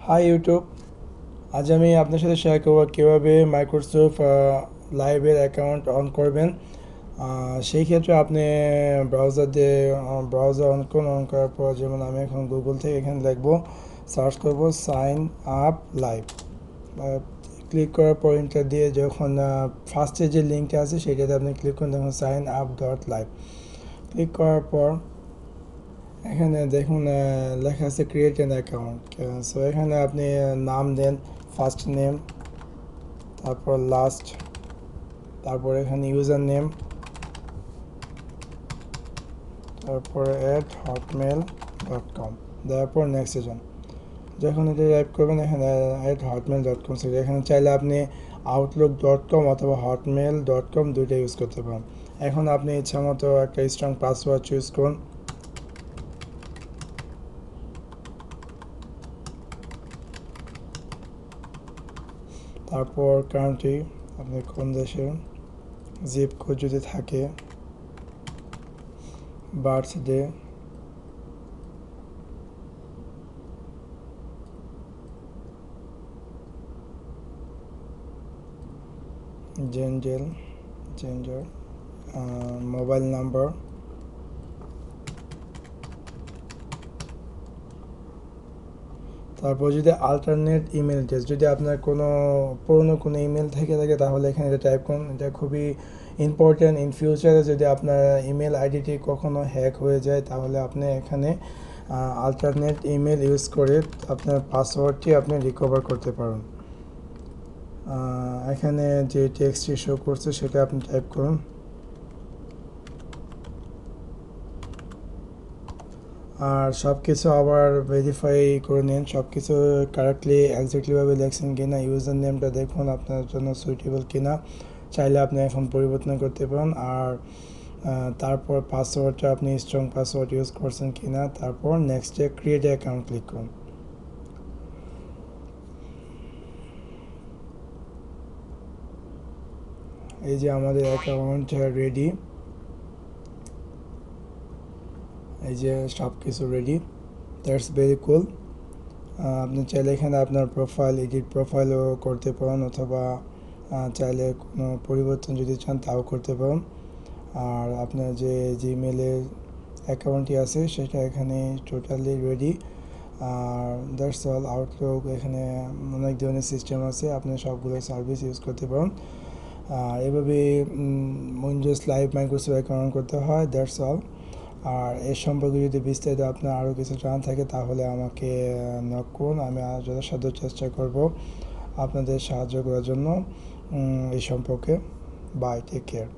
High YouTube. আজ আমি আপনার সাথে শেয়ার করব কীভাবে মাইক্রোসফট লাইভের অ্যাকাউন্ট অন করবেন। সেই ক্ষেত্রে আপনি ব্রাউজার দিয়ে ব্রাউজার অন করার পর, যেমন আমি এখন গুগল থেকে এখানে লিখব, সার্চ করব সাইন আপ লাইভ। ক্লিক করার পর ইন্টার দিয়ে যখন ফার্স্টে যে লিঙ্কটা আছে সেটাতে আপনি ক্লিক করুন, দেখুন sign up dot live. Click করার পর এখানে দেখুন লেখা আছে ক্রিয়েট অ্যান অ্যাকাউন্ট। সো এখানে আপনি নাম দেন, ফার্স্ট নেম, তারপর লাস্ট, তারপর এখানে ইউজার নেম, তারপরে @hotmail.com, তারপর নেক্সট যান। যখন এটা টাইপ করবেন এখানে @hotmail.com, এখানে চাইলে আপনি outlook.com অথবা hotmail.com দুইটা ইউজ করতে পারেন। এখন আপনি ইচ্ছা মতো একটা স্ট্রং পাসওয়ার্ড চুজ করুন। তারপর কান্ট্রি, আপনি কোন দেশে, জিপ কোড যদি থাকে, বার্থডে, জেন্ডার, মোবাইল নাম্বার, তারপর যদি আলটারনেট ইমেল অ্যাড্রেস, যদি আপনার কোনো পুরনো কোনো ইমেল থেকে থাকে তাহলে এখানে এটা টাইপ করুন। এটা খুবই ইম্পর্ট্যান্ট। ইন ফিউচারে যদি আপনার ইমেল আইডিটি কখনো হ্যাক হয়ে যায় তাহলে আপনি এখানে আলটারনেট ইমেল ইউজ করে আপনার পাসওয়ার্ডটি আপনি রিকভার করতে পারেন। এখানে যে টেক্সটটি শো করছে সেটা আপনি টাইপ করুন। আর সব কিছু আবার ভেরিফাই করে নিন, সব কিছু কারেক্টলি এক্স্যাক্টলিভাবে লেখছেন কিনা। ইউজার নেমটা দেখুন আপনার জন্য সুইটেবল কিনা, চাইলে আপনি এখন পরিবর্তন করতে পারেন। আর তারপর পাসওয়ার্ডটা আপনি স্ট্রং পাসওয়ার্ড ইউজ করছেন কিনা, তারপর নেক্সটে ক্রিয়েট অ্যাকাউন্ট ক্লিক করুন। এই যে আমাদের অ্যাকাউন্ট রেডি, এই যে সব কিছু রেডি। দ্যাটস ভেরি কুল। আপনি চাইলে এখানে আপনার প্রোফাইল, এডিট প্রোফাইলও করতে পারেন, অথবা চাইলে কোনো পরিবর্তন যদি চান তাও করতে পারেন। আর আপনার যে জিমেলের অ্যাকাউন্টটি আছে সেটা এখানে টোটালি রেডি। আর দ্যাটস অল। আউটলুক, এখানে অনেক ধরনের সিস্টেম আছে, আপনি সবগুলো সার্ভিস ইউজ করতে পারেন। আর এভাবে উইন্ডোজ লাইভ মাইক্রোসফট অ্যাকাউন্ট করতে হয়। That's all. আর এর সম্পর্কে যদি বিস্তারিত আপনার আরও কিছু জানা থাকে তাহলে আমাকে নক করুন, আমি যথাসাধ্য চেষ্টা করব আপনাদের সাহায্য করার জন্য এই সম্পর্কে। Bye, take care.